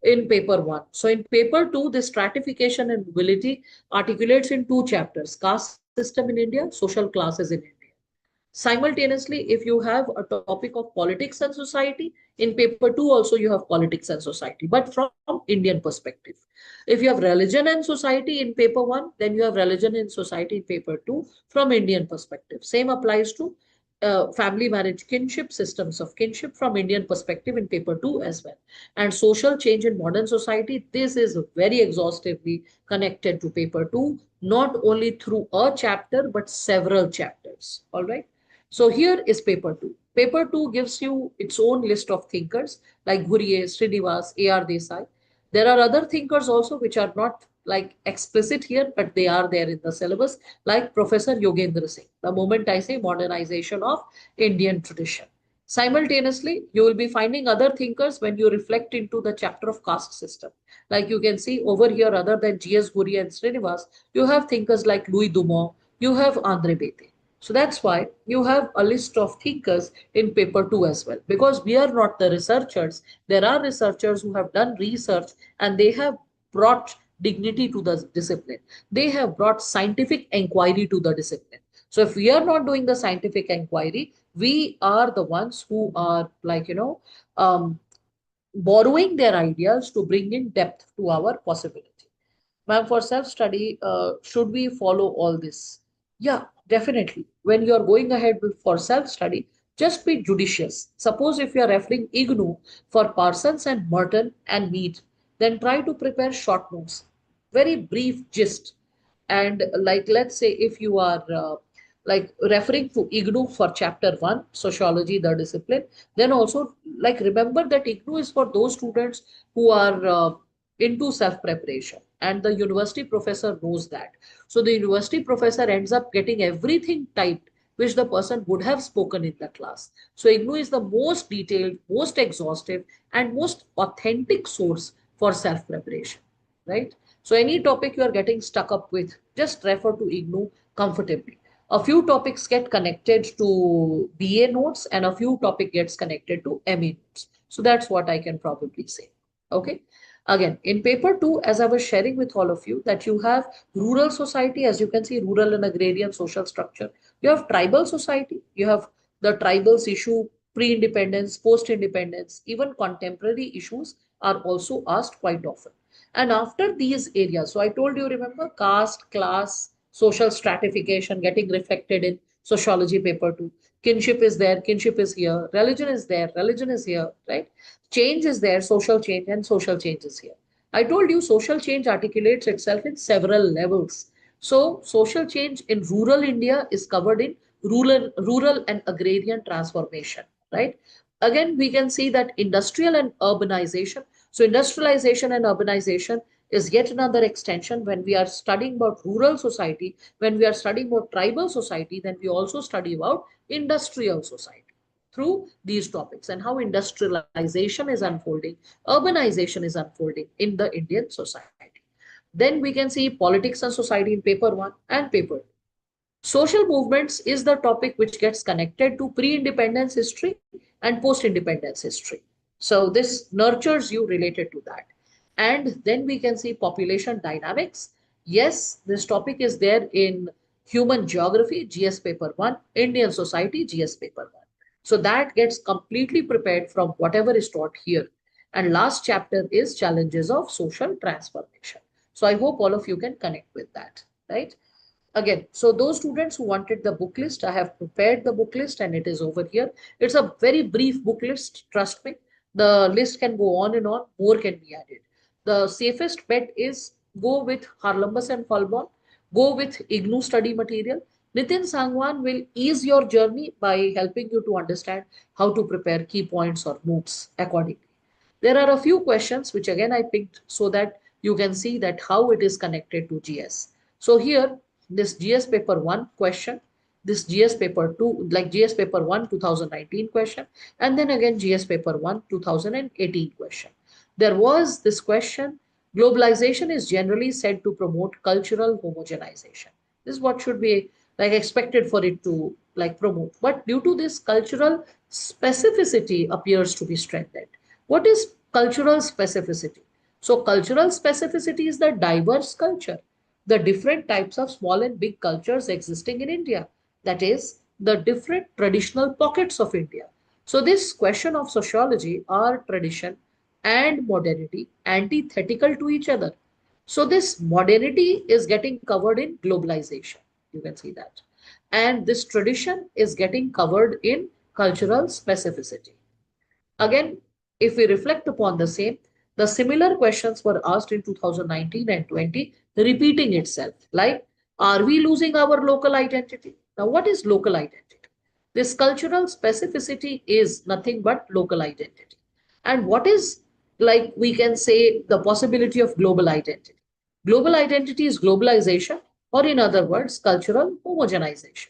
S1: in paper one. So in paper two, the stratification and mobility articulates in 2 chapters: caste system in India, social classes in India. Simultaneously, if you have a topic of politics and society, In paper 2 also you have politics and society, but from Indian perspective. If you have religion and society in paper 1, then you have religion and society in paper 2 from Indian perspective. Same applies to family, marriage, kinship, systems of kinship from Indian perspective in paper 2 as well. And social change in modern society, this is very exhaustively connected to paper 2, not only through a chapter, but several chapters. All right. So here is paper 2. Paper 2 gives you its own list of thinkers like Ghurye, Srinivas, A.R. Desai. There are other thinkers also which are not like explicit here, but they are there in the syllabus, like Professor Yogendra Singh. The moment I say modernization of Indian tradition. Simultaneously, you will be finding other thinkers when you reflect into the chapter of caste system. Like you can see over here, other than G.S. Ghurye and Srinivas, you have thinkers like Louis Dumont, you have Andre Bete. So that's why you have a list of thinkers in paper 2 as well. Because we are not the researchers. There are researchers who have done research and they have brought dignity to the discipline. They have brought scientific inquiry to the discipline. So if we are not doing the scientific inquiry, we are the ones who are like, borrowing their ideas to bring in depth to our possibility. Ma'am, for self-study, should we follow all this? Yeah, definitely. When you're going ahead for self-study, just be judicious. Suppose if you're referring IGNU for Parsons and Merton and Mead, then try to prepare short notes, very brief gist. And like, let's say if you are like referring to IGNU for chapter 1, sociology, the discipline, then also like remember that IGNU is for those students who are into self-preparation. And the university professor knows that. So the university professor ends up getting everything typed which the person would have spoken in the class. So IGNU is the most detailed, most exhaustive, and most authentic source for self-preparation, right? So any topic you are getting stuck up with, just refer to IGNU comfortably. A few topics get connected to BA notes and a few topic gets connected to MA notes. So that's what I can probably say. Okay. Again, in paper 2, as I was sharing with all of you, that you have rural society, as you can see, rural and agrarian social structure. You have tribal society, you have the tribals issue, pre-independence, post-independence, even contemporary issues are also asked quite often. And after these areas, so I told you, remember, caste, class, social stratification getting reflected in sociology paper 2. Kinship is there, kinship is here, religion is there, religion is here, right? Change is there, social change, and social change is here. I told you social change articulates itself in several levels. So social change in rural India is covered in rural and agrarian transformation, right? Again, we can see that industrial and urbanization. So industrialization and urbanization is yet another extension. When we are studying about rural society, when we are studying about tribal society, then we also study about industrial society through these topics and how industrialization is unfolding, urbanization is unfolding in the Indian society. Then we can see politics and society in paper 1 and paper 2. Social movements is the topic which gets connected to pre-independence history and post-independence history. So this nurtures you related to that. And then we can see population dynamics. Yes, this topic is there in human geography, GS paper 1, Indian society, GS paper 1. So that gets completely prepared from whatever is taught here. And last chapter is challenges of social transformation. So I hope all of you can connect with that, right? Again, so those students who wanted the book list, I have prepared the book list and it is over here. It's a very brief book list, trust me. The list can go on and on, more can be added. The safest bet is go with Harlambus and Falbon, go with IGNU study material. Nitin Sangwan will ease your journey by helping you to understand how to prepare key points or notes accordingly. There are a few questions which again I picked so that you can see that how it is connected to GS. So here, this GS paper 1 question, this GS paper 2, like GS paper 1 2019 question, and then again GS paper 1 2018 question. There was this question, globalization is generally said to promote cultural homogenization. This is what should be like expected for it to like promote. But due to this, cultural specificity appears to be strengthened. What is cultural specificity? So cultural specificity is the diverse culture, the different types of small and big cultures existing in India. That is the different traditional pockets of India. So this question of sociology are tradition and modernity antithetical to each other. So this modernity is getting covered in globalization. You can see that. And this tradition is getting covered in cultural specificity. Again, if we reflect upon the same, the similar questions were asked in 2019 and 20, repeating itself. Like, are we losing our local identity? Now, what is local identity? This cultural specificity is nothing but local identity. And what is, like, we can say, the possibility of global identity? Global identity is globalization, or in other words, cultural homogenization.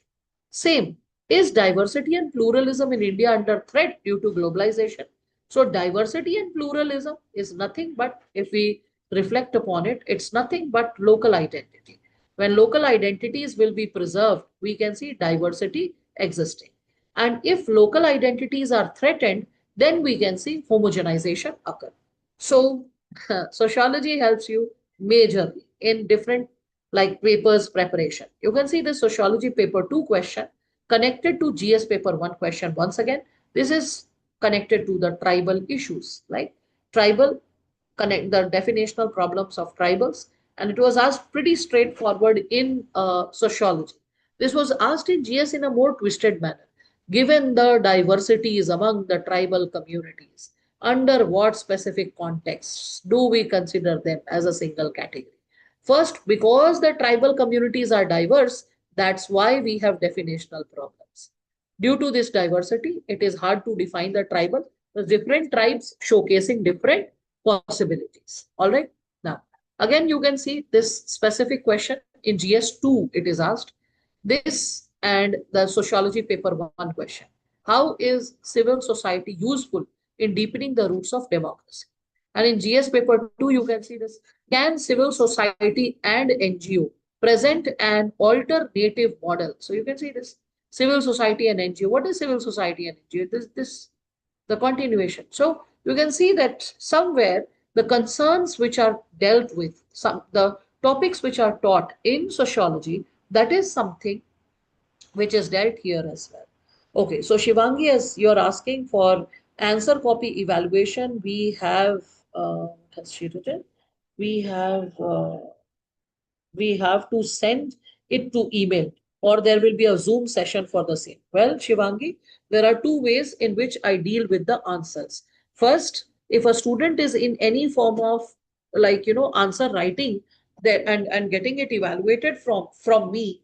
S1: Same. Is diversity and pluralism in India under threat due to globalization? So, diversity and pluralism is nothing but, if we reflect upon it, it's nothing but local identity. When local identities will be preserved, we can see diversity existing. And if local identities are threatened, then we can see homogenization occur. So, sociology helps you majorly in different like papers preparation. You can see the sociology paper 2 question connected to GS paper 1 question. Once again, this is connected to the tribal issues, like tribal connect the definitional problems of tribals, and it was asked pretty straightforward in sociology. This was asked in GS in a more twisted manner. Given the diversities among the tribal communities, under what specific contexts do we consider them as a single category? First, because the tribal communities are diverse, that's why we have definitional problems. Due to this diversity, it is hard to define the tribal, the different tribes showcasing different possibilities. All right. Now, again, you can see this specific question in GS2, it is asked. This and the sociology paper 1 question. How is civil society useful in deepening the roots of democracy? And in GS paper 2, you can see this. Can civil society and NGO present an alternative model? So you can see this. Civil society and NGO. What is civil society and NGO? This the continuation. So you can see that somewhere the concerns which are dealt with, some the topics which are taught in sociology, that is something which is dealt here as well. Okay, so Shivangi, as you're asking for answer copy evaluation, we have what has she written? We have we have to send it to email, or there will be a Zoom session for the same. Well, Shivangi, there are two ways in which I deal with the answers. First, if a student is in any form of answer writing that and getting it evaluated from me,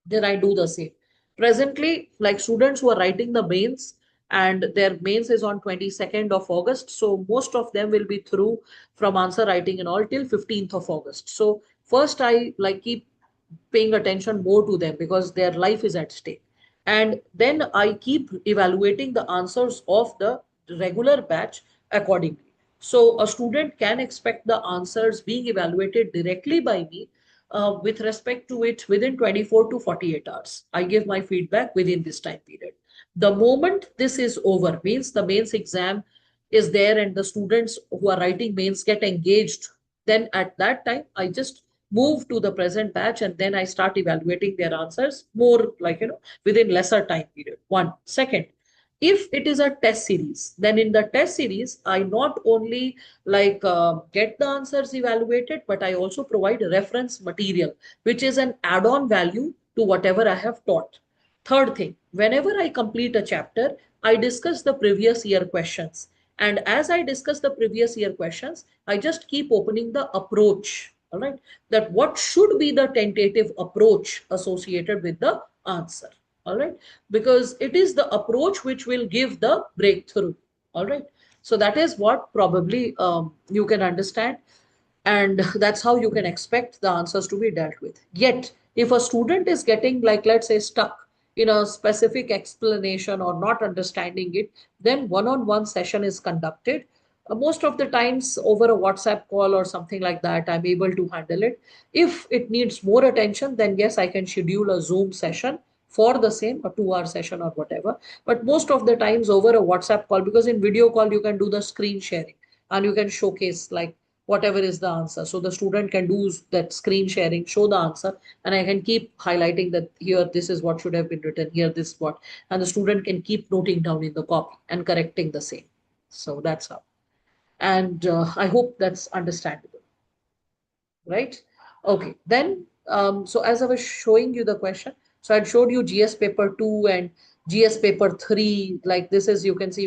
S1: then I do the same. Presently, like students who are writing the mains, and their mains is on 22nd of August. So most of them will be through from answer writing and all till 15th of August. So first I like keep paying attention more to them because their life is at stake. And then I keep evaluating the answers of the regular batch accordingly. So a student can expect the answers being evaluated directly by me with respect to it within 24 to 48 hours. I give my feedback within this time period. The moment this is over, means the mains exam is there and the students who are writing mains get engaged, then at that time, I just move to the present batch and then I start evaluating their answers more within lesser time period. One. Second, if it is a test series, then in the test series, I not only get the answers evaluated, but I also provide reference material, which is an add-on value to whatever I have taught. Third thing, whenever I complete a chapter, I discuss the previous year questions. And as I discuss the previous year questions, I just keep opening the approach, all right, that what should be the tentative approach associated with the answer, all right, because it is the approach which will give the breakthrough, all right. So that is what probably you can understand, and that's how you can expect the answers to be dealt with. Yet if a student is getting, like, let's say, stuck in a specific explanation or not understanding it, then one-on-one session is conducted. Most of the times over a WhatsApp call or something like that, I'm able to handle it. If it needs more attention, then yes, I can schedule a Zoom session for the same, a 2 hour session or whatever. But most of the times over a WhatsApp call, because in video call you can do the screen sharing and you can showcase like whatever is the answer. So the student can do that screen sharing, show the answer, and I can keep highlighting that here, this is what should have been written, here, this what, and the student can keep noting down in the copy and correcting the same. So that's how. And I hope that's understandable, right? Okay, then, so as I was showing you the question, so I'd showed you GS paper 2 and GS paper 3. Like this is, you can see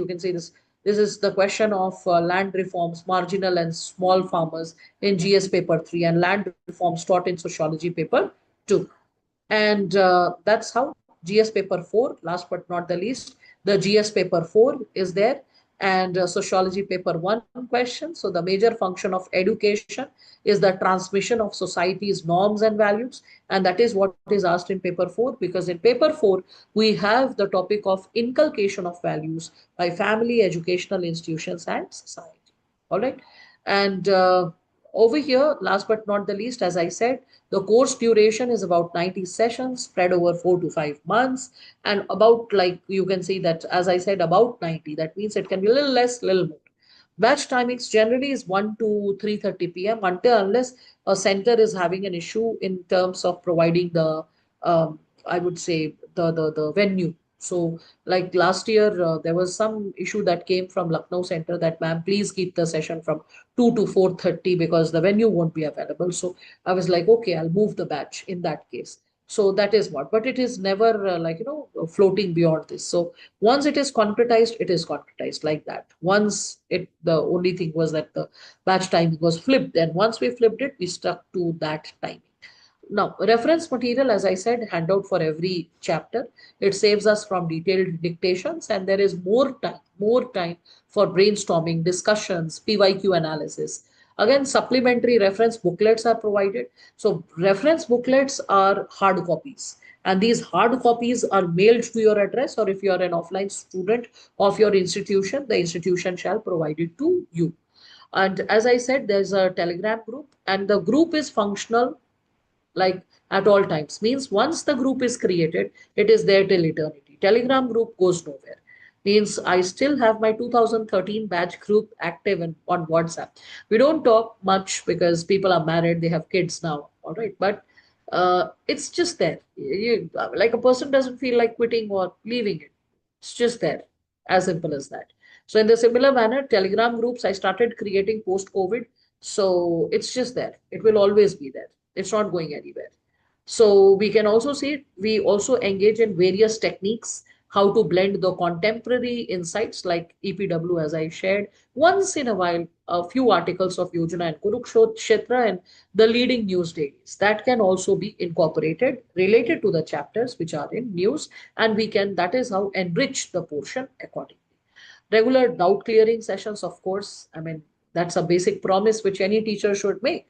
S1: this is the question of land reforms, marginal and small farmers in GS paper 3, and land reforms taught in sociology paper 2. And that's how GS paper 4, last but not the least, the GS paper 4 is there, and sociology paper 1 question. So the major function of education is the transmission of society's norms and values, and that is what is asked in paper 4, because in paper 4 we have the topic of inculcation of values by family, educational institutions, and society. All right. And over here, last but not the least, as I said, the course duration is about 90 sessions spread over 4 to 5 months. And about, like, you can see that, as I said, about 90. That means it can be a little less, little more. Batch timings generally is 1 to 3:30 p.m. until unless a center is having an issue in terms of providing the, I would say, the venue. So, like last year, there was some issue that came from Lucknow Center that, ma'am, please keep the session from 2 to 4:30 because the venue won't be available. So I was like, okay, I'll move the batch in that case. So that is what, but it is never floating beyond this. So once it is concretized like that. Once it, the only thing was that the batch timing was flipped, and once we flipped it, we stuck to that timing. Now, reference material, as I said, handout for every chapter. It saves us from detailed dictations, and there is more time for brainstorming, discussions, PYQ analysis. Again, supplementary reference booklets are provided. So, reference booklets are hard copies, and these hard copies are mailed to your address, or if you are an offline student of your institution, the institution shall provide it to you. And as I said, there's a Telegram group, and the group is functional like at all times. Means once the group is created, it is there till eternity. Telegram group goes nowhere. Means I still have my 2013 batch group active on WhatsApp. We don't talk much because people are married, they have kids now. All right, but it's just there. Like a person doesn't feel like quitting or leaving it. It's just there. As simple as that. So in the similar manner, Telegram groups I started creating post COVID. So it's just there. It will always be there. It's not going anywhere. So we can also see, we also engage in various techniques, how to blend the contemporary insights like EPW, as I shared. Once in a while, a few articles of Yojana and Kurukshetra and the leading news dailies. That can also be incorporated, related to the chapters which are in news, and we can, that is how, enrich the portion accordingly. Regular doubt clearing sessions, of course, I mean, that's a basic promise which any teacher should make.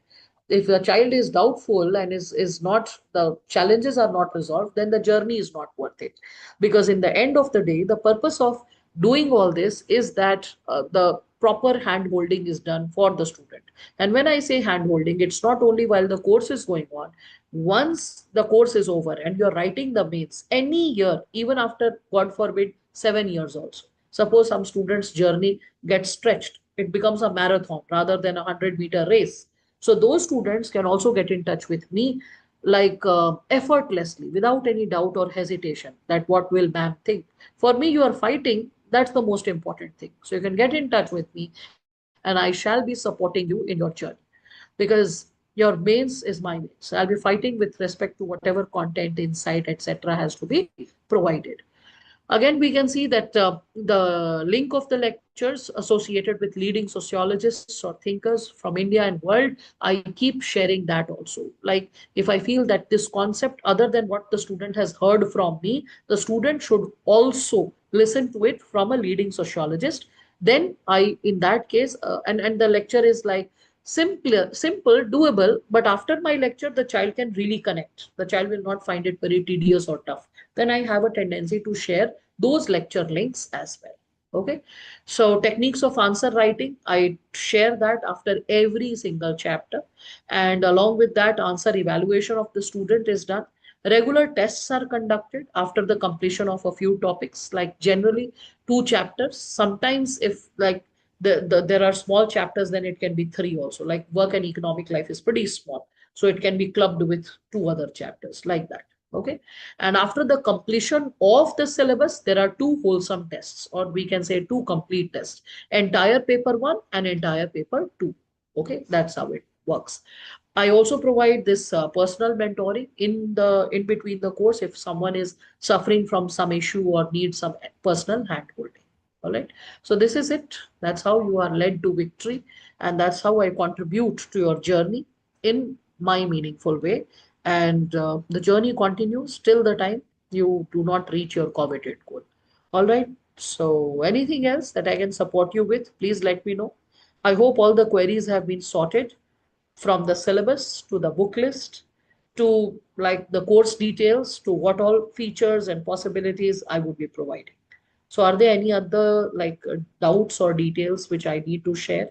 S1: If the child is doubtful and is not, the challenges are not resolved, then the journey is not worth it. Because in the end of the day, the purpose of doing all this is that the proper hand holding is done for the student. And when I say hand holding, it's not only while the course is going on. Once the course is over and you're writing the mains, any year, even after, God forbid, 7 years also. Suppose some students' journey gets stretched, it becomes a marathon rather than a 100-meter race. So those students can also get in touch with me, like effortlessly, without any doubt or hesitation that what will ma'am think. For me, you are fighting. That's the most important thing. So you can get in touch with me, and I shall be supporting you in your journey, because your mains is my mains. So I'll be fighting with respect to whatever content, insight, etc. has to be provided. Again, we can see that the link of the lectures associated with leading sociologists or thinkers from India and world, I keep sharing that also. Like if I feel that this concept, other than what the student has heard from me, the student should also listen to it from a leading sociologist, then I, in that case, and the lecture is like simple, doable, but after my lecture, the child can really connect. The child will not find it very tedious or tough. Then I have a tendency to share those lecture links as well. Okay. So techniques of answer writing, I share that after every single chapter. And along with that, answer evaluation of the student is done. Regular tests are conducted after the completion of a few topics, like generally 2 chapters. Sometimes if like there are small chapters, then it can be three also. Like work and economic life is pretty small, so it can be clubbed with two other chapters like that. Okay. And after the completion of the syllabus, there are two wholesome tests, or we can say two complete tests: entire paper one and entire paper two. Okay, that's how it works. I also provide this personal mentoring in between the course if someone is suffering from some issue or needs some personal hand holding. All right. So this is it. That's how you are led to victory, and that's how I contribute to your journey in my meaningful way. And the journey continues till the time you do not reach your coveted goal. All right. So anything else that I can support you with, please let me know. I hope all the queries have been sorted, from the syllabus to the book list to like the course details to what all features and possibilities I would be providing. So are there any other doubts or details which I need to share?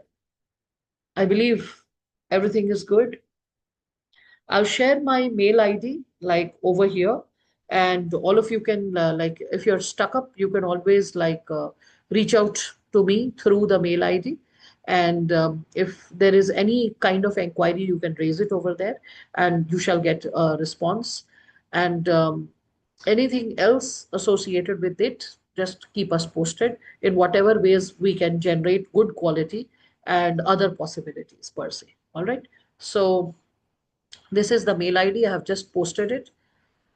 S1: I believe everything is good. I'll share my mail ID like over here, and all of you can if you're stuck up, you can always reach out to me through the mail ID. And if there is any kind of inquiry, you can raise it over there, and you shall get a response. And anything else associated with it, just keep us posted in whatever ways we can generate good quality and other possibilities per se. All right. So this is the mail ID. I have just posted it.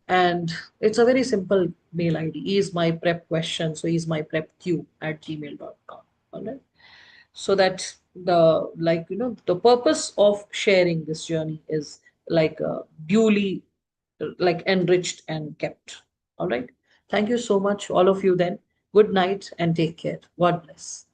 S1: And it's a very simple mail ID. Is my prep question. So is my prep q at gmail.com. All right. So that the purpose of sharing this journey is duly enriched and kept. All right. Thank you so much, all of you then. Good night and take care. God bless.